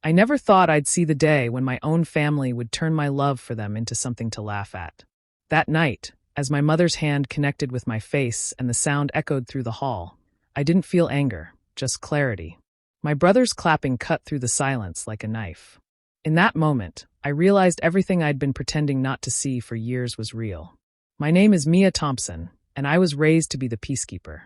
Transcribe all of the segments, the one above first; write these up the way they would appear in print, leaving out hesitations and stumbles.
I never thought I'd see the day when my own family would turn my love for them into something to laugh at. That night, as my mother's hand connected with my face and the sound echoed through the hall, I didn't feel anger, just clarity. My brother's clapping cut through the silence like a knife. In that moment, I realized everything I'd been pretending not to see for years was real. My name is Mia Thompson, and I was raised to be the peacekeeper.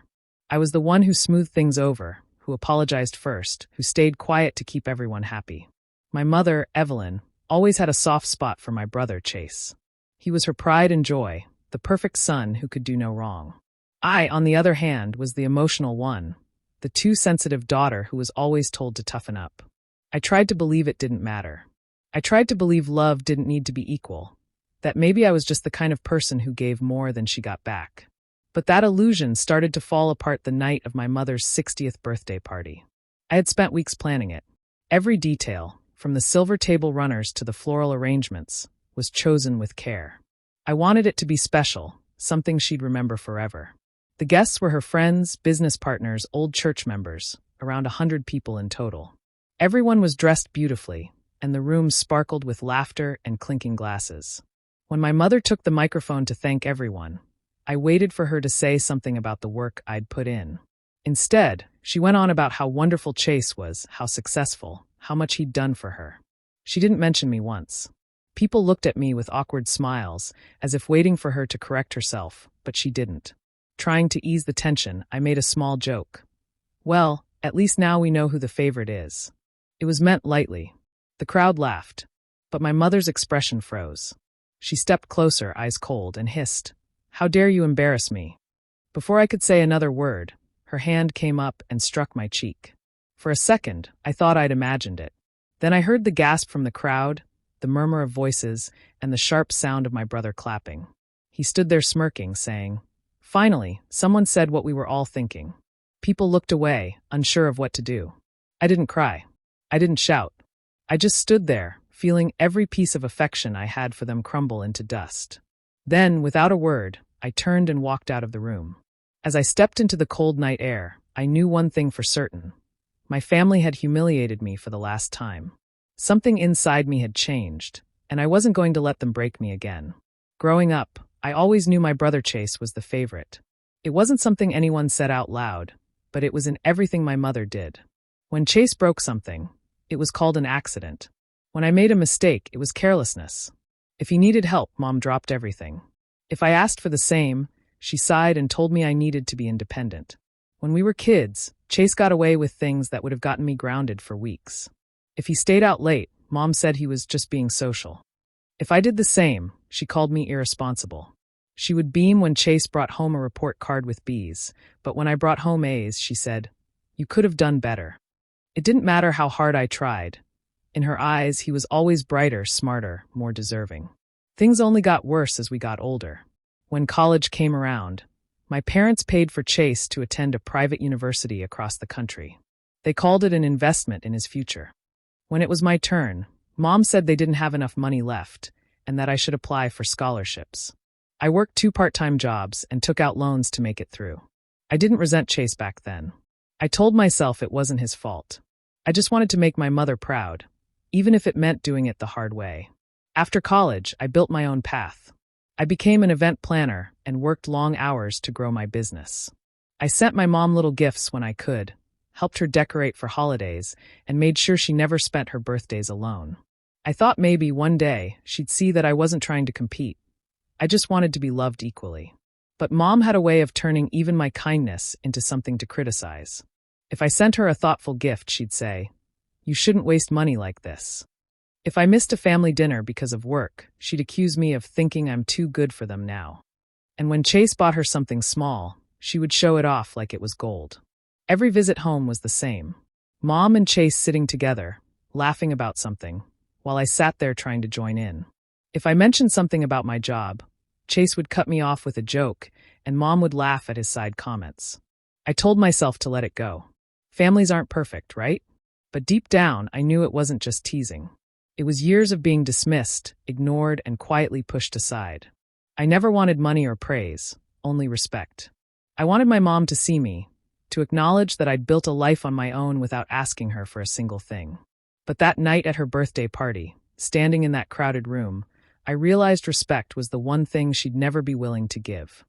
I was the one who smoothed things over, who apologized first, who stayed quiet to keep everyone happy. My mother, Evelyn, always had a soft spot for my brother, Chase. He was her pride and joy, the perfect son who could do no wrong. I, on the other hand, was the emotional one, the too sensitive daughter who was always told to toughen up. I tried to believe it didn't matter. I tried to believe love didn't need to be equal, that maybe I was just the kind of person who gave more than she got back. But that illusion started to fall apart the night of my mother's 60th birthday party. I had spent weeks planning it. Every detail, from the silver table runners to the floral arrangements, was chosen with care. I wanted it to be special, something she'd remember forever. The guests were her friends, business partners, old church members, around 100 people in total. Everyone was dressed beautifully, and the room sparkled with laughter and clinking glasses. When my mother took the microphone to thank everyone, I waited for her to say something about the work I'd put in. Instead, she went on about how wonderful Chase was, how successful, how much he'd done for her. She didn't mention me once. People looked at me with awkward smiles, as if waiting for her to correct herself, but she didn't. Trying to ease the tension, I made a small joke. Well, at least now we know who the favorite is. It was meant lightly. The crowd laughed, but my mother's expression froze. She stepped closer, eyes cold, and hissed, "How dare you embarrass me?" Before I could say another word, her hand came up and struck my cheek. For a second, I thought I'd imagined it. Then I heard the gasp from the crowd, the murmur of voices, and the sharp sound of my brother clapping. He stood there smirking, saying, "Finally, someone said what we were all thinking." People looked away, unsure of what to do. I didn't cry. I didn't shout. I just stood there, feeling every piece of affection I had for them crumble into dust. Then, without a word, I turned and walked out of the room. As I stepped into the cold night air, I knew one thing for certain. My family had humiliated me for the last time. Something inside me had changed, and I wasn't going to let them break me again. Growing up, I always knew my brother Chase was the favorite. It wasn't something anyone said out loud, but it was in everything my mother did. When Chase broke something, it was called an accident. When I made a mistake, it was carelessness. If he needed help, Mom dropped everything. If I asked for the same, she sighed and told me I needed to be independent. When we were kids, Chase got away with things that would have gotten me grounded for weeks. If he stayed out late, Mom said he was just being social. If I did the same, she called me irresponsible. She would beam when Chase brought home a report card with B's, but when I brought home A's, she said, "You could have done better." It didn't matter how hard I tried. In her eyes, he was always brighter, smarter, more deserving. Things only got worse as we got older. When college came around, my parents paid for Chase to attend a private university across the country. They called it an investment in his future. When it was my turn, Mom said they didn't have enough money left and that I should apply for scholarships. I worked 2 part-time jobs and took out loans to make it through. I didn't resent Chase back then. I told myself it wasn't his fault. I just wanted to make my mother proud, even if it meant doing it the hard way. After college, I built my own path. I became an event planner and worked long hours to grow my business. I sent my mom little gifts when I could, helped her decorate for holidays, and made sure she never spent her birthdays alone. I thought maybe one day she'd see that I wasn't trying to compete. I just wanted to be loved equally. But Mom had a way of turning even my kindness into something to criticize. If I sent her a thoughtful gift, she'd say, "You shouldn't waste money like this." If I missed a family dinner because of work, she'd accuse me of thinking I'm too good for them now. And when Chase bought her something small, she would show it off like it was gold. Every visit home was the same. Mom and Chase sitting together, laughing about something, while I sat there trying to join in. If I mentioned something about my job, Chase would cut me off with a joke, and Mom would laugh at his side comments. I told myself to let it go. Families aren't perfect, right? But deep down, I knew it wasn't just teasing. It was years of being dismissed, ignored, and quietly pushed aside. I never wanted money or praise, only respect. I wanted my mom to see me, to acknowledge that I'd built a life on my own without asking her for a single thing. But that night at her birthday party, standing in that crowded room, I realized respect was the one thing she'd never be willing to give.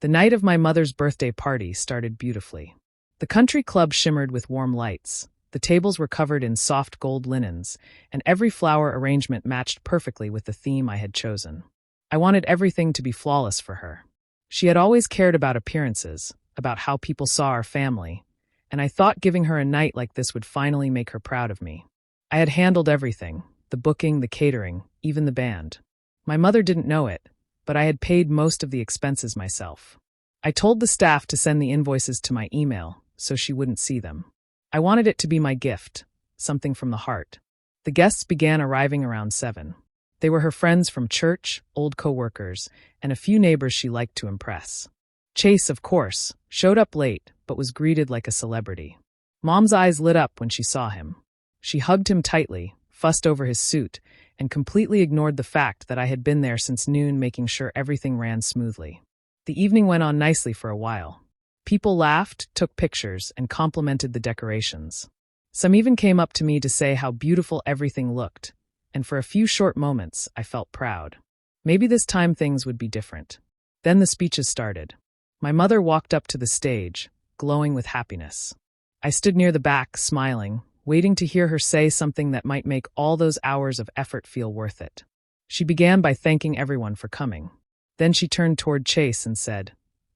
The night of my mother's birthday party started beautifully. The country club shimmered with warm lights. The tables were covered in soft gold linens, and every flower arrangement matched perfectly with the theme I had chosen. I wanted everything to be flawless for her. She had always cared about appearances, about how people saw our family, and I thought giving her a night like this would finally make her proud of me. I had handled everything, the booking, the catering, even the band. My mother didn't know it, but I had paid most of the expenses myself. I told the staff to send the invoices to my email, so she wouldn't see them. I wanted it to be my gift, something from the heart. The guests began arriving around 7. They were her friends from church, old co-workers, and a few neighbors she liked to impress. Chase, of course, showed up late, but was greeted like a celebrity. Mom's eyes lit up when she saw him. She hugged him tightly, fussed over his suit, and completely ignored the fact that I had been there since noon making sure everything ran smoothly. The evening went on nicely for a while. People laughed, took pictures, and complimented the decorations. Some even came up to me to say how beautiful everything looked, and for a few short moments, I felt proud. Maybe this time things would be different. Then the speeches started. My mother walked up to the stage, glowing with happiness. I stood near the back, smiling, waiting to hear her say something that might make all those hours of effort feel worth it. She began by thanking everyone for coming. Then she turned toward Chase and said,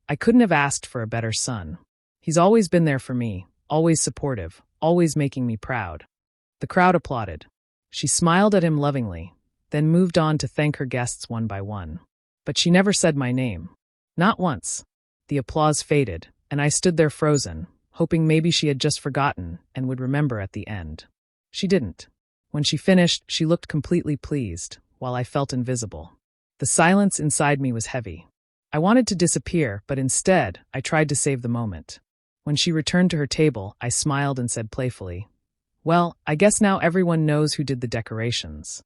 "I couldn't have asked for a better son. He's always been there for me, always supportive, always making me proud." The crowd applauded. She smiled at him lovingly, then moved on to thank her guests one by one. But she never said my name. Not once. The applause faded, and I stood there frozen, hoping maybe she had just forgotten and would remember at the end. She didn't. When she finished, she looked completely pleased, while I felt invisible. The silence inside me was heavy. I wanted to disappear, but instead, I tried to save the moment. When she returned to her table, I smiled and said playfully, "Well, I guess now everyone knows who did the decorations."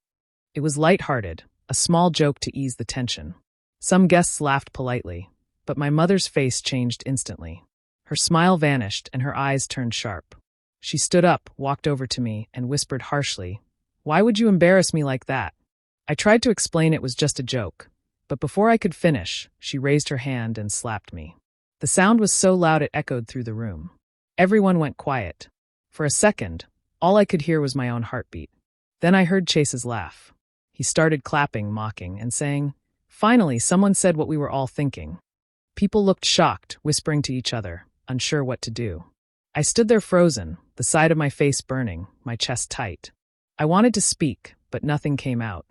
It was lighthearted, a small joke to ease the tension. Some guests laughed politely, but my mother's face changed instantly. Her smile vanished and her eyes turned sharp. She stood up, walked over to me, and whispered harshly, "Why would you embarrass me like that?" I tried to explain it was just a joke, but before I could finish, she raised her hand and slapped me. The sound was so loud it echoed through the room. Everyone went quiet. For a second, all I could hear was my own heartbeat. Then I heard Chase's laugh. He started clapping, mocking, and saying, "Finally, someone said what we were all thinking." People looked shocked, whispering to each other, unsure what to do. I stood there frozen, the side of my face burning, my chest tight. I wanted to speak, but nothing came out.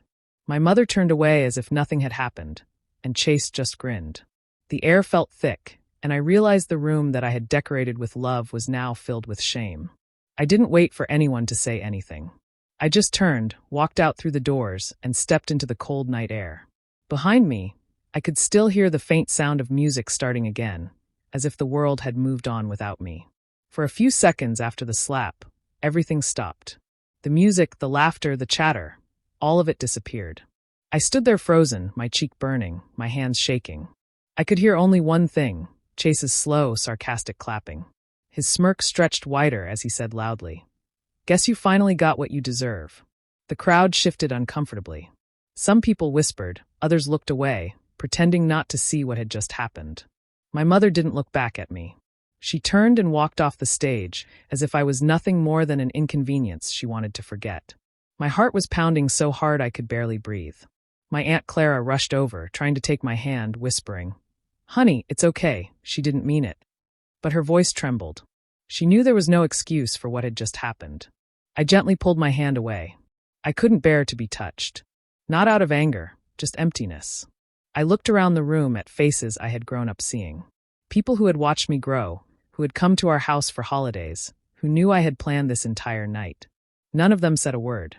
My mother turned away as if nothing had happened, and Chase just grinned. The air felt thick, and I realized the room that I had decorated with love was now filled with shame. I didn't wait for anyone to say anything. I just turned, walked out through the doors, and stepped into the cold night air. Behind me, I could still hear the faint sound of music starting again, as if the world had moved on without me. For a few seconds after the slap, everything stopped. The music, the laughter, the chatter, all of it disappeared. I stood there frozen, my cheek burning, my hands shaking. I could hear only one thing, Chase's slow, sarcastic clapping. His smirk stretched wider as he said loudly, "Guess you finally got what you deserve." The crowd shifted uncomfortably. Some people whispered, others looked away, pretending not to see what had just happened. My mother didn't look back at me. She turned and walked off the stage, as if I was nothing more than an inconvenience she wanted to forget. My heart was pounding so hard I could barely breathe. My Aunt Clara rushed over, trying to take my hand, whispering, "Honey, it's okay, she didn't mean it." But her voice trembled. She knew there was no excuse for what had just happened. I gently pulled my hand away. I couldn't bear to be touched. Not out of anger, just emptiness. I looked around the room at faces I had grown up seeing. People who had watched me grow, who had come to our house for holidays, who knew I had planned this entire night. None of them said a word.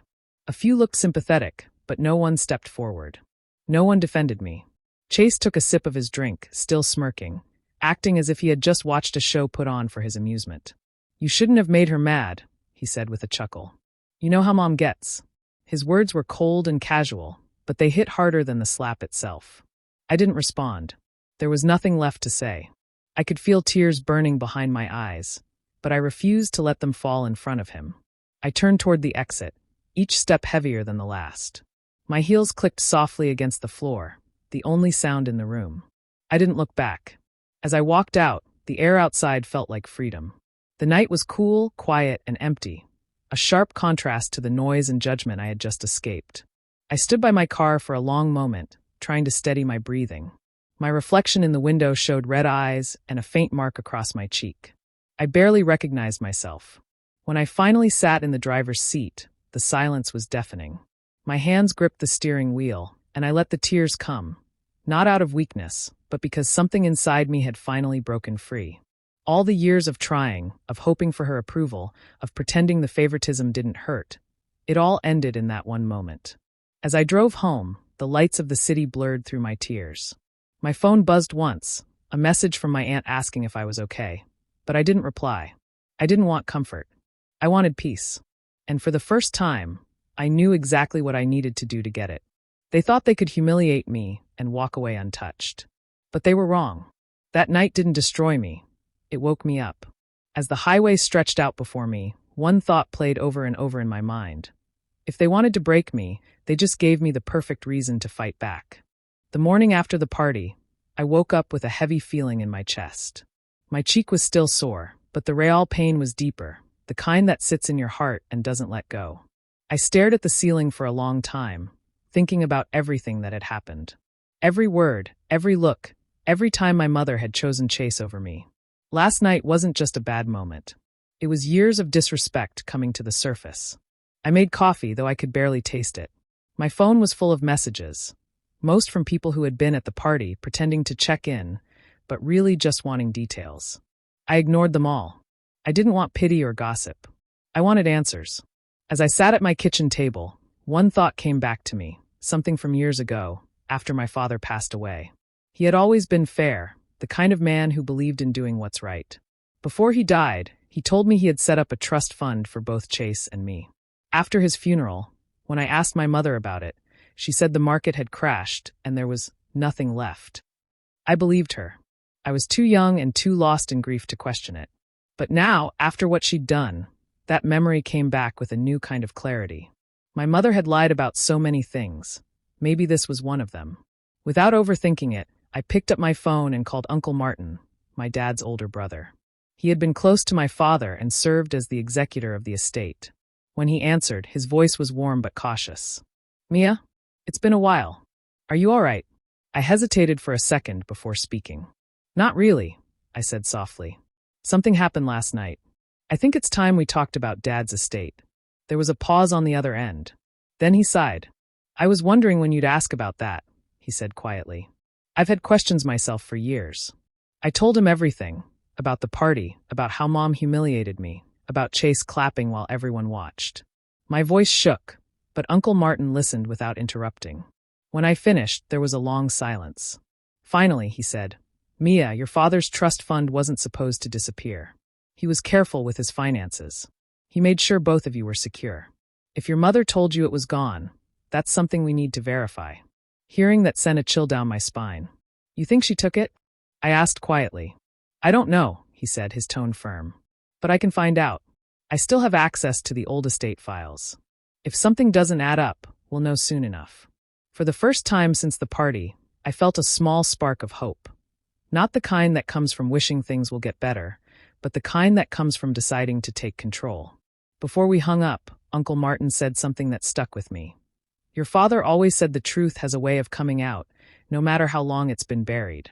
A few looked sympathetic, but no one stepped forward. No one defended me. Chase took a sip of his drink, still smirking, acting as if he had just watched a show put on for his amusement. "You shouldn't have made her mad," he said with a chuckle. "You know how Mom gets." His words were cold and casual, but they hit harder than the slap itself. I didn't respond. There was nothing left to say. I could feel tears burning behind my eyes, but I refused to let them fall in front of him. I turned toward the exit, each step heavier than the last. My heels clicked softly against the floor, the only sound in the room. I didn't look back. As I walked out, the air outside felt like freedom. The night was cool, quiet, and empty, a sharp contrast to the noise and judgment I had just escaped. I stood by my car for a long moment, trying to steady my breathing. My reflection in the window showed red eyes and a faint mark across my cheek. I barely recognized myself. When I finally sat in the driver's seat, the silence was deafening. My hands gripped the steering wheel, and I let the tears come, not out of weakness, but because something inside me had finally broken free. All the years of trying, of hoping for her approval, of pretending the favoritism didn't hurt, it all ended in that one moment. As I drove home, the lights of the city blurred through my tears. My phone buzzed once, a message from my aunt asking if I was okay. But I didn't reply. I didn't want comfort. I wanted peace. And for the first time, I knew exactly what I needed to do to get it. They thought they could humiliate me and walk away untouched. But they were wrong. That night didn't destroy me. It woke me up. As the highway stretched out before me, one thought played over and over in my mind. If they wanted to break me, they just gave me the perfect reason to fight back. The morning after the party, I woke up with a heavy feeling in my chest. My cheek was still sore, but the real pain was deeper, the kind that sits in your heart and doesn't let go. I stared at the ceiling for a long time, thinking about everything that had happened. Every word, every look, every time my mother had chosen Chase over me. Last night wasn't just a bad moment. It was years of disrespect coming to the surface. I made coffee, though I could barely taste it. My phone was full of messages, most from people who had been at the party pretending to check in, but really just wanting details. I ignored them all. I didn't want pity or gossip. I wanted answers. As I sat at my kitchen table, one thought came back to me, something from years ago, after my father passed away. He had always been fair, the kind of man who believed in doing what's right. Before he died, he told me he had set up a trust fund for both Chase and me. After his funeral, when I asked my mother about it, she said the market had crashed and there was nothing left. I believed her. I was too young and too lost in grief to question it. But now, after what she'd done, that memory came back with a new kind of clarity. My mother had lied about so many things. Maybe this was one of them. Without overthinking it, I picked up my phone and called Uncle Martin, my dad's older brother. He had been close to my father and served as the executor of the estate. When he answered, his voice was warm but cautious. "Mia, it's been a while. Are you all right?" I hesitated for a second before speaking. "Not really," I said softly. "Something happened last night. I think it's time we talked about Dad's estate." There was a pause on the other end. Then he sighed. "I was wondering when you'd ask about that," he said quietly. "I've had questions myself for years." I told him everything, about the party, about how Mom humiliated me, about Chase clapping while everyone watched. My voice shook, but Uncle Martin listened without interrupting. When I finished, there was a long silence. Finally, he said, "Mia, your father's trust fund wasn't supposed to disappear. He was careful with his finances. He made sure both of you were secure. If your mother told you it was gone, that's something we need to verify." Hearing that sent a chill down my spine. "You think she took it?" I asked quietly. "I don't know," he said, his tone firm. "But I can find out. I still have access to the old estate files. If something doesn't add up, we'll know soon enough." For the first time since the party, I felt a small spark of hope. Not the kind that comes from wishing things will get better, but the kind that comes from deciding to take control. Before we hung up, Uncle Martin said something that stuck with me. "Your father always said the truth has a way of coming out, no matter how long it's been buried."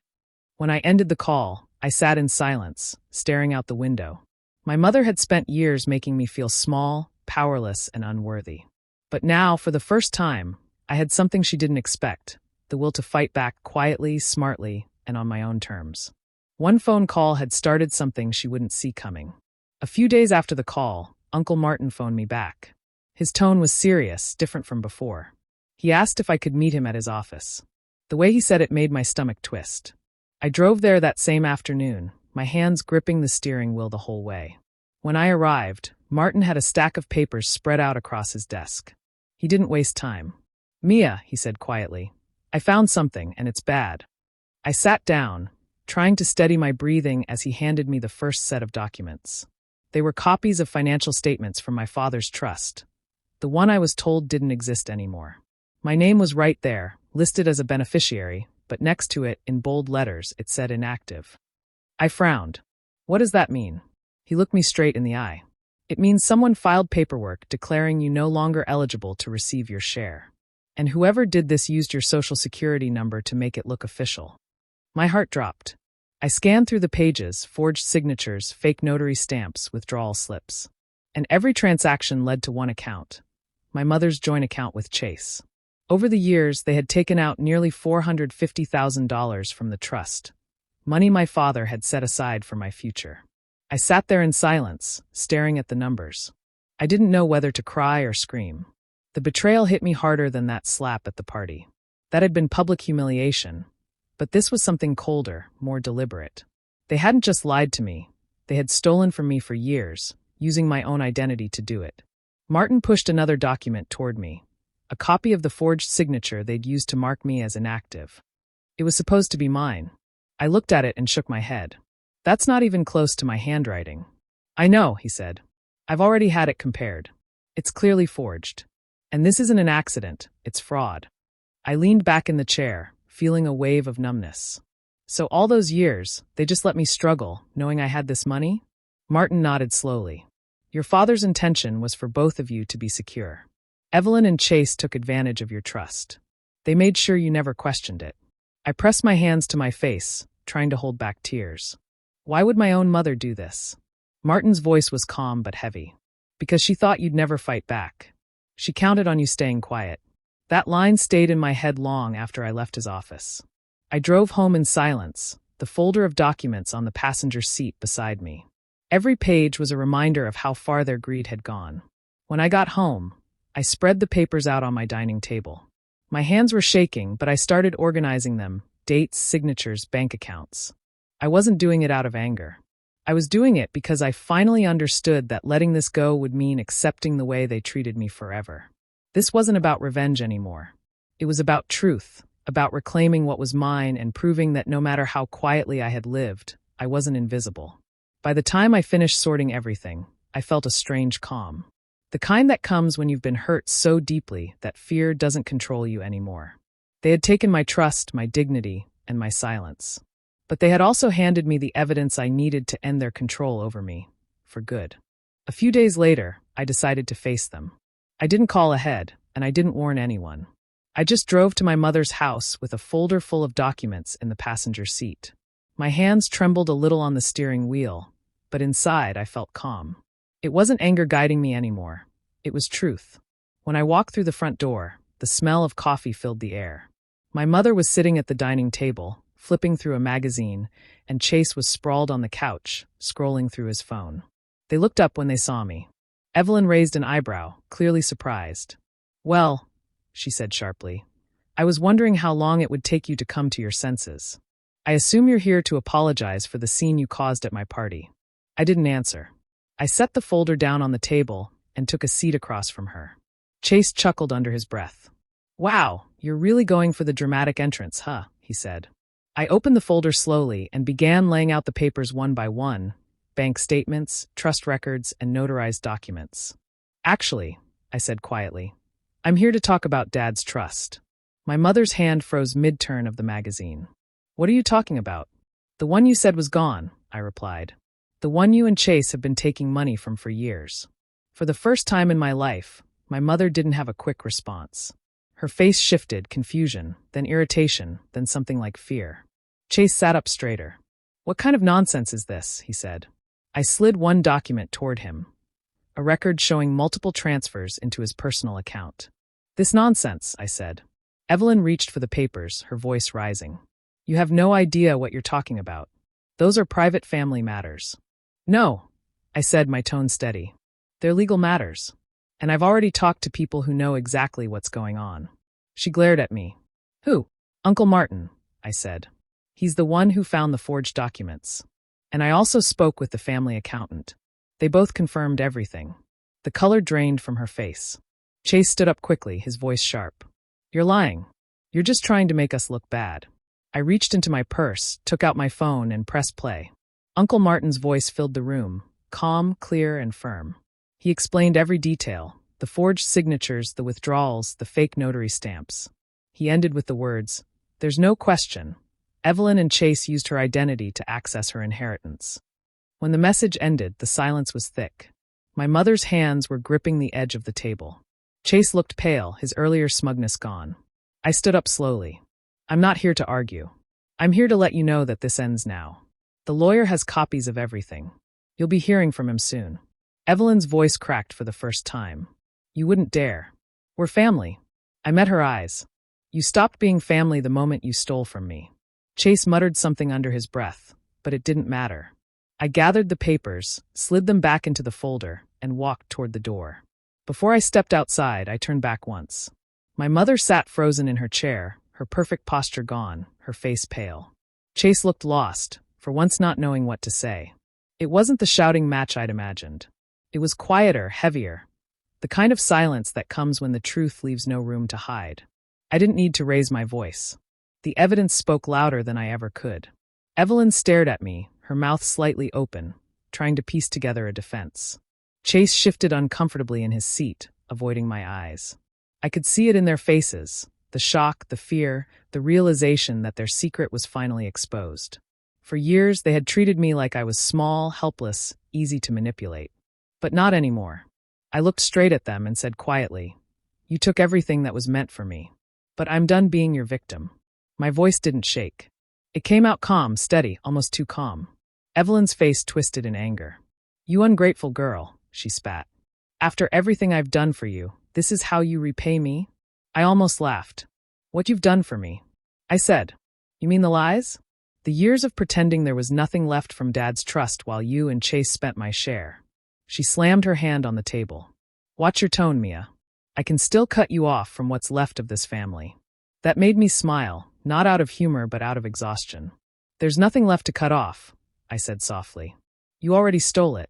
When I ended the call, I sat in silence, staring out the window. My mother had spent years making me feel small, powerless, and unworthy. But now, for the first time, I had something she didn't expect, the will to fight back quietly, smartly, and on my own terms. One phone call had started something she wouldn't see coming. A few days after the call, Uncle Martin phoned me back. His tone was serious, different from before. He asked if I could meet him at his office. The way he said it made my stomach twist. I drove there that same afternoon, my hands gripping the steering wheel the whole way. When I arrived, Martin had a stack of papers spread out across his desk. He didn't waste time. "Mia," he said quietly, "I found something, and it's bad." I sat down, trying to steady my breathing as he handed me the first set of documents. They were copies of financial statements from my father's trust, the one I was told didn't exist anymore. My name was right there, listed as a beneficiary, but next to it, in bold letters, it said inactive. I frowned. What does that mean? He looked me straight in the eye. It means someone filed paperwork declaring you no longer eligible to receive your share. And whoever did this used your social security number to make it look official. My heart dropped. I scanned through the pages, forged signatures, fake notary stamps, withdrawal slips. And every transaction led to one account. My mother's joint account with Chase. Over the years, they had taken out nearly $450,000 from the trust, money my father had set aside for my future. I sat there in silence, staring at the numbers. I didn't know whether to cry or scream. The betrayal hit me harder than that slap at the party. That had been public humiliation, but this was something colder, more deliberate. They hadn't just lied to me. They had stolen from me for years, using my own identity to do it. Martin pushed another document toward me, a copy of the forged signature they'd used to mark me as inactive. It was supposed to be mine. I looked at it and shook my head. That's not even close to my handwriting. I know, he said. I've already had it compared. It's clearly forged. And this isn't an accident, it's fraud. I leaned back in the chair, feeling a wave of numbness. So all those years, they just let me struggle, knowing I had this money? Martin nodded slowly. Your father's intention was for both of you to be secure. Evelyn and Chase took advantage of your trust. They made sure you never questioned it. I pressed my hands to my face, trying to hold back tears. Why would my own mother do this? Martin's voice was calm but heavy. Because she thought you'd never fight back. She counted on you staying quiet. That line stayed in my head long after I left his office. I drove home in silence, the folder of documents on the passenger seat beside me. Every page was a reminder of how far their greed had gone. When I got home, I spread the papers out on my dining table. My hands were shaking, but I started organizing them, dates, signatures, bank accounts. I wasn't doing it out of anger. I was doing it because I finally understood that letting this go would mean accepting the way they treated me forever. This wasn't about revenge anymore. It was about truth, about reclaiming what was mine and proving that no matter how quietly I had lived, I wasn't invisible. By the time I finished sorting everything, I felt a strange calm. The kind that comes when you've been hurt so deeply that fear doesn't control you anymore. They had taken my trust, my dignity, and my silence. But they had also handed me the evidence I needed to end their control over me, for good. A few days later, I decided to face them. I didn't call ahead, and I didn't warn anyone. I just drove to my mother's house with a folder full of documents in the passenger seat. My hands trembled a little on the steering wheel, but inside I felt calm. It wasn't anger guiding me anymore. It was truth. When I walked through the front door, the smell of coffee filled the air. My mother was sitting at the dining table, flipping through a magazine, and Chase was sprawled on the couch, scrolling through his phone. They looked up when they saw me. Evelyn raised an eyebrow, clearly surprised. Well, she said sharply, I was wondering how long it would take you to come to your senses. I assume you're here to apologize for the scene you caused at my party. I didn't answer. I set the folder down on the table and took a seat across from her. Chase chuckled under his breath. Wow, you're really going for the dramatic entrance, huh? He said. I opened the folder slowly and began laying out the papers one by one, bank statements, trust records, and notarized documents. Actually, I said quietly, I'm here to talk about Dad's trust. My mother's hand froze mid-turn of the magazine. What are you talking about? The one you said was gone, I replied. The one you and Chase have been taking money from for years. For the first time in my life, my mother didn't have a quick response. Her face shifted, confusion, then irritation, then something like fear. Chase sat up straighter. What kind of nonsense is this? He said. I slid one document toward him. A record showing multiple transfers into his personal account. This nonsense, I said. Evelyn reached for the papers, her voice rising. You have no idea what you're talking about. Those are private family matters. No, I said, my tone steady. They're legal matters. And I've already talked to people who know exactly what's going on. She glared at me. Who? Uncle Martin, I said. He's the one who found the forged documents. And I also spoke with the family accountant. They both confirmed everything. The color drained from her face. Chase stood up quickly, his voice sharp. You're lying. You're just trying to make us look bad. I reached into my purse, took out my phone, and pressed play. Uncle Martin's voice filled the room, calm, clear, and firm. He explained every detail, the forged signatures, the withdrawals, the fake notary stamps. He ended with the words, "There's no question. Evelyn and Chase used her identity to access her inheritance." When the message ended, the silence was thick. My mother's hands were gripping the edge of the table. Chase looked pale, his earlier smugness gone. I stood up slowly. "I'm not here to argue. I'm here to let you know that this ends now. The lawyer has copies of everything. You'll be hearing from him soon." Evelyn's voice cracked for the first time. "You wouldn't dare. We're family." I met her eyes. "You stopped being family the moment you stole from me." Chase muttered something under his breath, but it didn't matter. I gathered the papers, slid them back into the folder, and walked toward the door. Before I stepped outside, I turned back once. My mother sat frozen in her chair, her perfect posture gone, her face pale. Chase looked lost, for once not knowing what to say. It wasn't the shouting match I'd imagined. It was quieter, heavier. The kind of silence that comes when the truth leaves no room to hide. I didn't need to raise my voice. The evidence spoke louder than I ever could. Evelyn stared at me, her mouth slightly open, trying to piece together a defense. Chase shifted uncomfortably in his seat, avoiding my eyes. I could see it in their faces, the shock, the fear, the realization that their secret was finally exposed. For years, they had treated me like I was small, helpless, easy to manipulate. But not anymore. I looked straight at them and said quietly, "You took everything that was meant for me. But I'm done being your victim." My voice didn't shake. It came out calm, steady, almost too calm. Evelyn's face twisted in anger. "You ungrateful girl," she spat. "After everything I've done for you, this is how you repay me?" I almost laughed. "What you've done for me?" I said. "You mean the lies? The years of pretending there was nothing left from Dad's trust while you and Chase spent my share." She slammed her hand on the table. "Watch your tone, Mia. I can still cut you off from what's left of this family." That made me smile, not out of humor but out of exhaustion. "There's nothing left to cut off," I said softly. "You already stole it."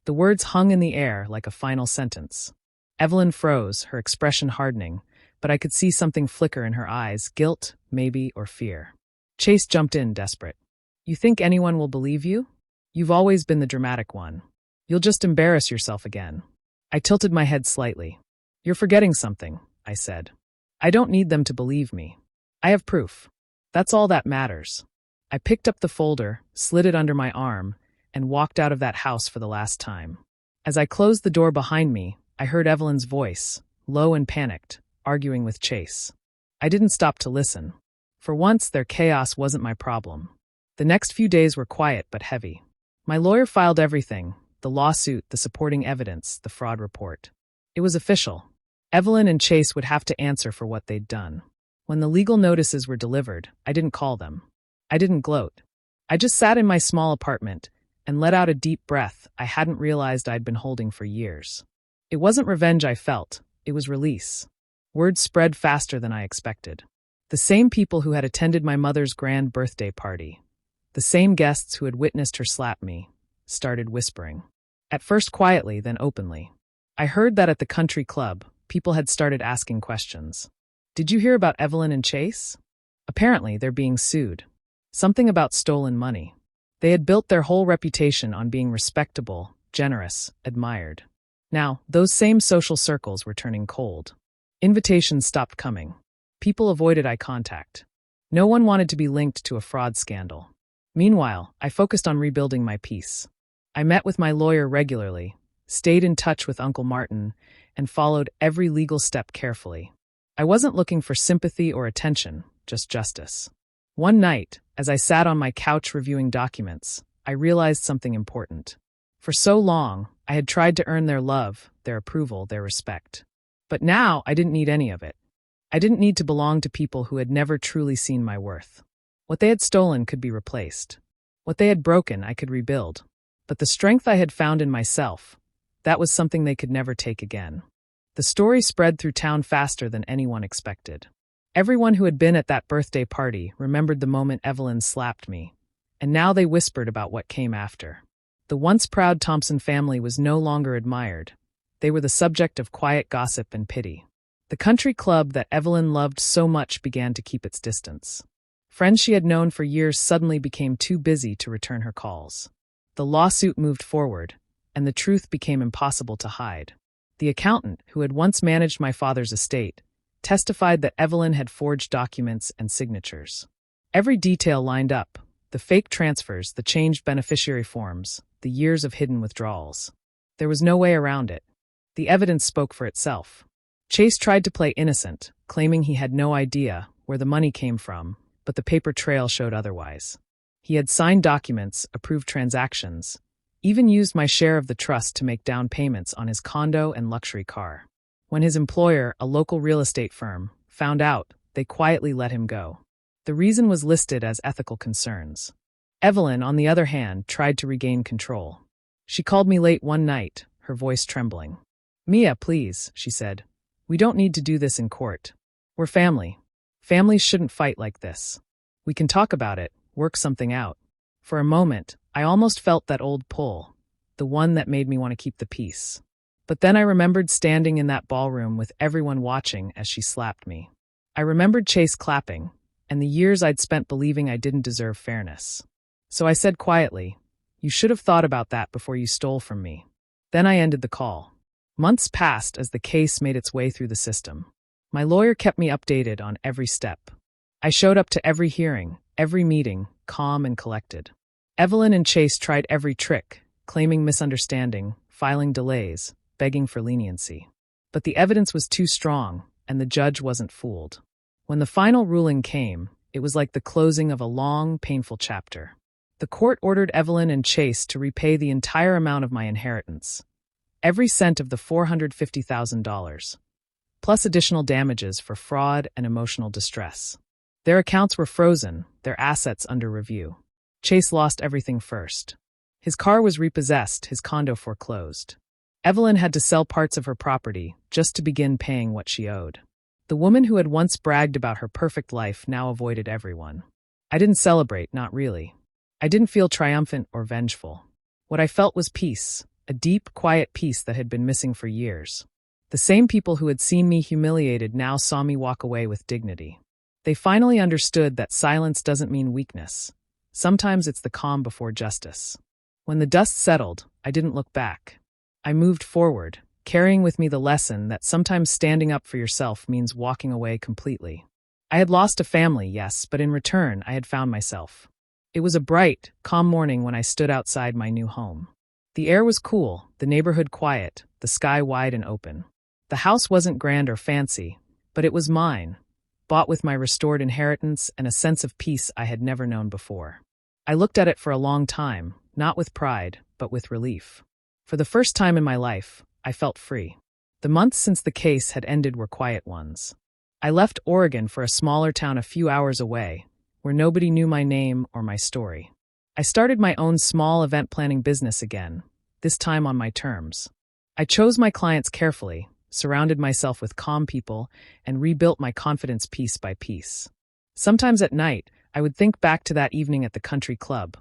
The words hung in the air like a final sentence. Evelyn froze, her expression hardening, but I could see something flicker in her eyes, guilt, maybe, or fear. Chase jumped in, desperate. "You think anyone will believe you? You've always been the dramatic one. You'll just embarrass yourself again." I tilted my head slightly. "You're forgetting something," I said. "I don't need them to believe me. I have proof. That's all that matters." I picked up the folder, slid it under my arm, and walked out of that house for the last time. As I closed the door behind me, I heard Evelyn's voice, low and panicked, arguing with Chase. I didn't stop to listen. For once, their chaos wasn't my problem. The next few days were quiet but heavy. My lawyer filed everything, the lawsuit, the supporting evidence, the fraud report. It was official. Evelyn and Chase would have to answer for what they'd done. When the legal notices were delivered, I didn't call them. I didn't gloat. I just sat in my small apartment and let out a deep breath I hadn't realized I'd been holding for years. It wasn't revenge I felt, it was release. Word spread faster than I expected. The same people who had attended my mother's grand birthday party, the same guests who had witnessed her slap me, started whispering. At first quietly, then openly. I heard that at the country club, people had started asking questions. "Did you hear about Evelyn and Chase? Apparently, they're being sued. Something about stolen money." They had built their whole reputation on being respectable, generous, admired. Now, those same social circles were turning cold. Invitations stopped coming. People avoided eye contact. No one wanted to be linked to a fraud scandal. Meanwhile, I focused on rebuilding my peace. I met with my lawyer regularly, stayed in touch with Uncle Martin, and followed every legal step carefully. I wasn't looking for sympathy or attention, just justice. One night, as I sat on my couch reviewing documents, I realized something important. For so long, I had tried to earn their love, their approval, their respect. But now I didn't need any of it. I didn't need to belong to people who had never truly seen my worth. What they had stolen could be replaced. What they had broken, I could rebuild. But the strength I had found in myself, that was something they could never take again. The story spread through town faster than anyone expected. Everyone who had been at that birthday party remembered the moment Evelyn slapped me, and now they whispered about what came after. The once proud Thompson family was no longer admired. They were the subject of quiet gossip and pity. The country club that Evelyn loved so much began to keep its distance. Friends she had known for years suddenly became too busy to return her calls. The lawsuit moved forward, and the truth became impossible to hide. The accountant, who had once managed my father's estate, testified that Evelyn had forged documents and signatures. Every detail lined up: the fake transfers, the changed beneficiary forms, the years of hidden withdrawals. There was no way around it. The evidence spoke for itself. Chase tried to play innocent, claiming he had no idea where the money came from, but the paper trail showed otherwise. He had signed documents, approved transactions, even used my share of the trust to make down payments on his condo and luxury car. When his employer, a local real estate firm, found out, they quietly let him go. The reason was listed as ethical concerns. Evelyn, on the other hand, tried to regain control. She called me late one night, her voice trembling. "Mia, please," she said. "We don't need to do this in court. We're family. Families shouldn't fight like this. We can talk about it, work something out." For a moment, I almost felt that old pull, the one that made me want to keep the peace. But then I remembered standing in that ballroom with everyone watching as she slapped me. I remembered Chase clapping, and the years I'd spent believing I didn't deserve fairness. So I said quietly, "You should have thought about that before you stole from me." Then I ended the call. Months passed as the case made its way through the system. My lawyer kept me updated on every step. I showed up to every hearing, every meeting, calm and collected. Evelyn and Chase tried every trick, claiming misunderstanding, filing delays, begging for leniency. But the evidence was too strong, and the judge wasn't fooled. When the final ruling came, it was like the closing of a long, painful chapter. The court ordered Evelyn and Chase to repay the entire amount of my inheritance, every cent of the $450,000, plus additional damages for fraud and emotional distress. Their accounts were frozen, their assets under review. Chase lost everything first. His car was repossessed, his condo foreclosed. Evelyn had to sell parts of her property just to begin paying what she owed. The woman who had once bragged about her perfect life now avoided everyone. I didn't celebrate, not really. I didn't feel triumphant or vengeful. What I felt was peace, a deep, quiet peace that had been missing for years. The same people who had seen me humiliated now saw me walk away with dignity. They finally understood that silence doesn't mean weakness. Sometimes it's the calm before justice. When the dust settled, I didn't look back. I moved forward, carrying with me the lesson that sometimes standing up for yourself means walking away completely. I had lost a family, yes, but in return, I had found myself. It was a bright, calm morning when I stood outside my new home. The air was cool, the neighborhood quiet, the sky wide and open. The house wasn't grand or fancy, but it was mine, bought with my restored inheritance and a sense of peace I had never known before. I looked at it for a long time, not with pride, but with relief. For the first time in my life, I felt free. The months since the case had ended were quiet ones. I left Oregon for a smaller town a few hours away, where nobody knew my name or my story. I started my own small event planning business again, this time on my terms. I chose my clients carefully, surrounded myself with calm people, and rebuilt my confidence piece by piece. Sometimes at night, I would think back to that evening at the country club.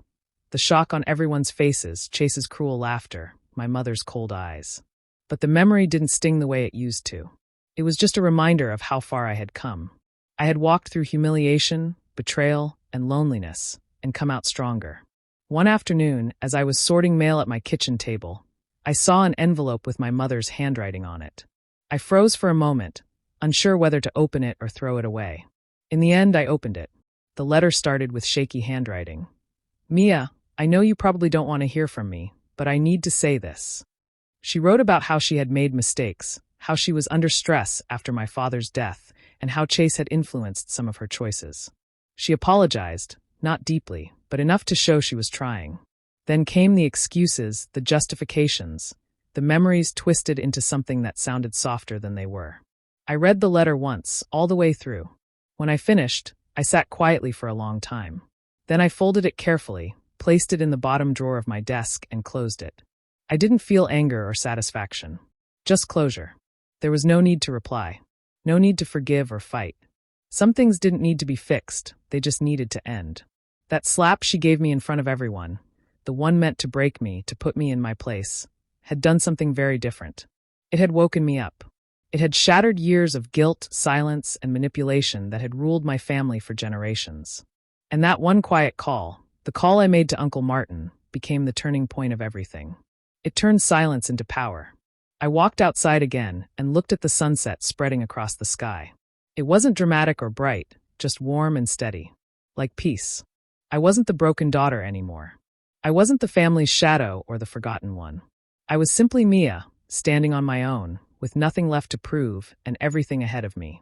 The shock on everyone's faces, Chase's cruel laughter, my mother's cold eyes. But the memory didn't sting the way it used to. It was just a reminder of how far I had come. I had walked through humiliation, betrayal, and loneliness, and come out stronger. One afternoon, as I was sorting mail at my kitchen table, I saw an envelope with my mother's handwriting on it. I froze for a moment, unsure whether to open it or throw it away. In the end, I opened it. The letter started with shaky handwriting. "Mia, I know you probably don't want to hear from me, but I need to say this." She wrote about how she had made mistakes, how she was under stress after my father's death, and how Chase had influenced some of her choices. She apologized, not deeply, but enough to show she was trying. Then came the excuses, the justifications, the memories twisted into something that sounded softer than they were. I read the letter once, all the way through. When I finished, I sat quietly for a long time. Then I folded it carefully, placed it in the bottom drawer of my desk, and closed it. I didn't feel anger or satisfaction. Just closure. There was no need to reply. No need to forgive or fight. Some things didn't need to be fixed, they just needed to end. That slap she gave me in front of everyone, the one meant to break me, to put me in my place, had done something very different. It had woken me up. It had shattered years of guilt, silence, and manipulation that had ruled my family for generations. And that one quiet call, the call I made to Uncle Martin, became the turning point of everything. It turned silence into power. I walked outside again and looked at the sunset spreading across the sky. It wasn't dramatic or bright, just warm and steady. Like peace. I wasn't the broken daughter anymore. I wasn't the family's shadow or the forgotten one. I was simply Mia, standing on my own, with nothing left to prove and everything ahead of me.